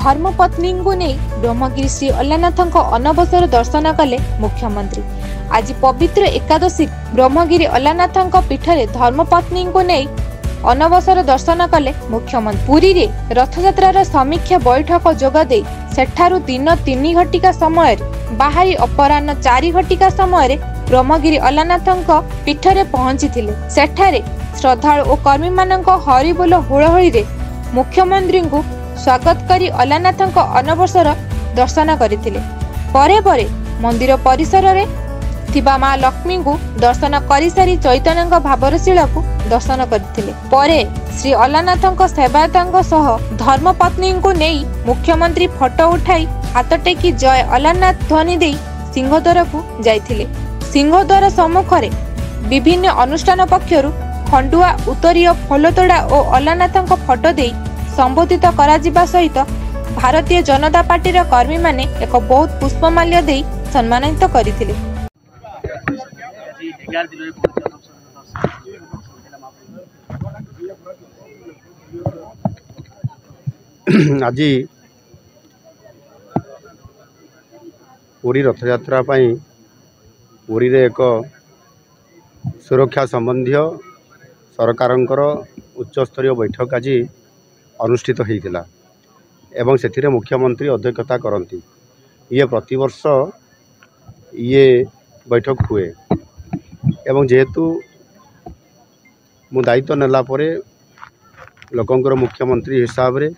धर्मपत्नी को नहीं ब्रह्मगिरी श्री अल्लानाथ अनवसर दर्शन कले मुख्यमंत्री। आज पवित्र एकादशी ब्रह्मगिरी अल्लानाथ पीठरे धर्मपत्नी को नहीं अनवसर दर्शन कले मुख्यमंत्री। पुरी रे रथयात्रार समीक्षा बैठक जोगदे सेठारु दिन 3 घटिका समय बाहरी अपराह्न 4 घटिका समय ब्रह्मगिरी अल्लानाथ पीठरे पहुंची थिले। सेठारे श्रद्धालु और कर्मी मानक हरिबोल हुलहुली रे मुख्यमंत्री को स्वागत करी अल्लानाथ अनवसर दर्शन करथिले। परे परे मंदिर परिसर रे थिबा मां लक्ष्मी को दर्शन करी सारी चैतन्य भावरशीला को दर्शन करथिले। परे श्री अल्लानाथ सेवायतଙ୍କ सह धर्मपत्नी को नहीं मुख्यमंत्री फोटो उठाई हाथ टेकी जय अल्लानाथ ध्वनि दे सिंहद्वार को जाइथिले। सिंहद्वार सम्मुख रे विभिन्न अनुष्ठान पक्षरु खंडुआ उत्तरीय फलतोड़ा और अल्लानाथ फोटो दे संबोधित करा जिबा सहित भारतीय जनता पार्टी कर्मी माने एक बहुत पुष्पमाल्य दे सम्मानित करथिले। आज पुरी रथयात्रा पाई पुरी रे एक सुरक्षा संबंधी सरकारंकर उच्चस्तरीय बैठक आज अनुष्ठित होता एवं से मुख्यमंत्री अध्यक्षता करती। ये प्रतिवर्ष ये बैठक हुए एवं जेहेतु मु दायित्व नेला परे लोकंकर मुख्यमंत्री हिसाब रे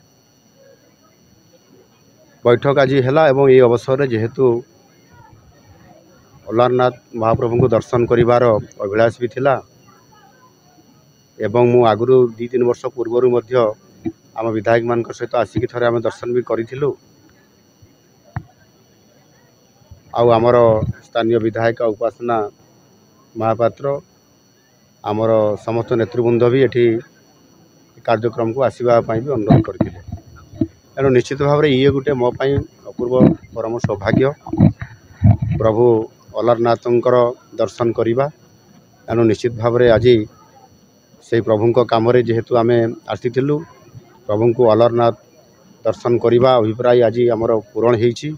बैठक आज है एवं ये अवसर रे जेहेतु अल्लानाथ महाप्रभु को दर्शन करिवार अभिलाष भी थिला एवं मु आगुरु 2-3 वर्ष पूर्वर मध्य आम विधायक मान सहित आसिक थे आम दर्शन भी करूँ। आमर स्थानीय विधायक उपासना महापात्र आमर समस्त नेतृवृंद भी एठी कार्यक्रम को आसवाई भी अनुरोध करते। तेणु निश्चित भाव में ये गोटे मो अपूर्व परम सौभाग्य प्रभु अल्लानाथंकर दर्शन करवा। तेणु निश्चित भाव में आज से प्रभु काम जेहेतु आम आसीलु प्रभु को अल्लानाथ दर्शन करने अभिप्राय आज आमर पूरण होती।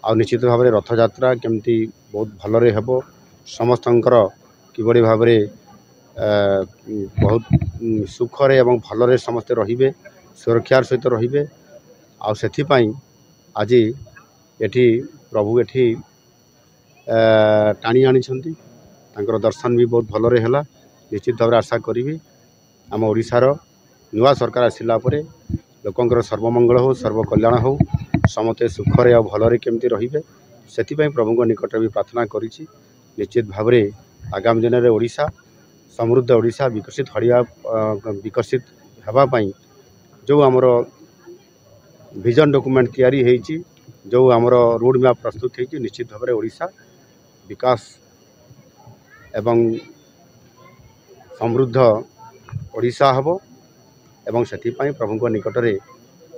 निश्चित भाव में रथयात्रा केमती बहुत भलरे हेबो समस्तंकर किबड़ी भाव में बहुत सुखरे एवं भलरे समस्ते रहिबे सुरक्षार सहित रहिबे। आउ आज एठी प्रभु एठी टाणी आनिछंती तांकर दर्शन भी बहुत भलरे हैला। निश्चित भाव आशा करी आम ओडिशार नुआ सरकार आसिला परे लोकंकर सर्वमंगल हो सर्वकल्याण हो समस्ते सुखरे और भलरे केमती रहिबे सेतिपई प्रभु निकट भी प्रार्थना करिछि। निश्चित भाव में आगामी दिन में ओडिशा समृद्ध ओडिशा विकसित हड़िया विकसित होगापाई जो आमर विजन डॉक्यूमेंट तैयारी होईछि जो आमर रोड मैप प्रस्तुत होईछि निश्चित भाव में ओडिशा विकास एवं समृद्ध ओडिशा हबो एवं सेतिपई प्रभु निकट में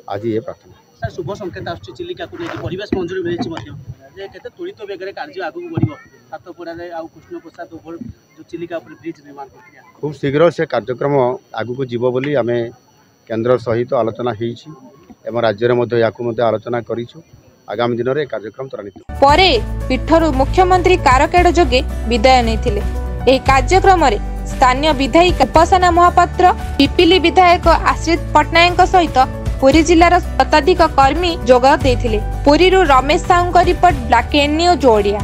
आज ये प्रार्थना। सर शुभ संकेत आसुछि चिलिका को लेके परिवेश मंजूरी मिलिछि मध्ये जे केते त्वरित बेगरे कार्य आगु बढ़िबो सातपड़ा रे आ कृष्ण प्रसाद ओभर जो चिलिका पर ब्रिज निर्माण करथिया खूब शीघ्र से कार्यक्रम आगु को जीवो बोली आमे केंद्र सहित आलोचना होईछि एवं राज्य रे मध्ये याकु मध्ये आलोचना करिछु। आगामी दिन रे कार्यक्रम त्वरित परे पीठरु मुख्यमंत्री कारकेड जोगे विदाय नेथिले। एही कार्यक्रम रे स्थानीय विधायक उपासना महापात्र पिपिली विधायक आश्रित पटनायक सहित पुरी जिलार शताधिक कर्मी जोग देथिले। पुरीरु Ramesh Sahu report black and news Odia.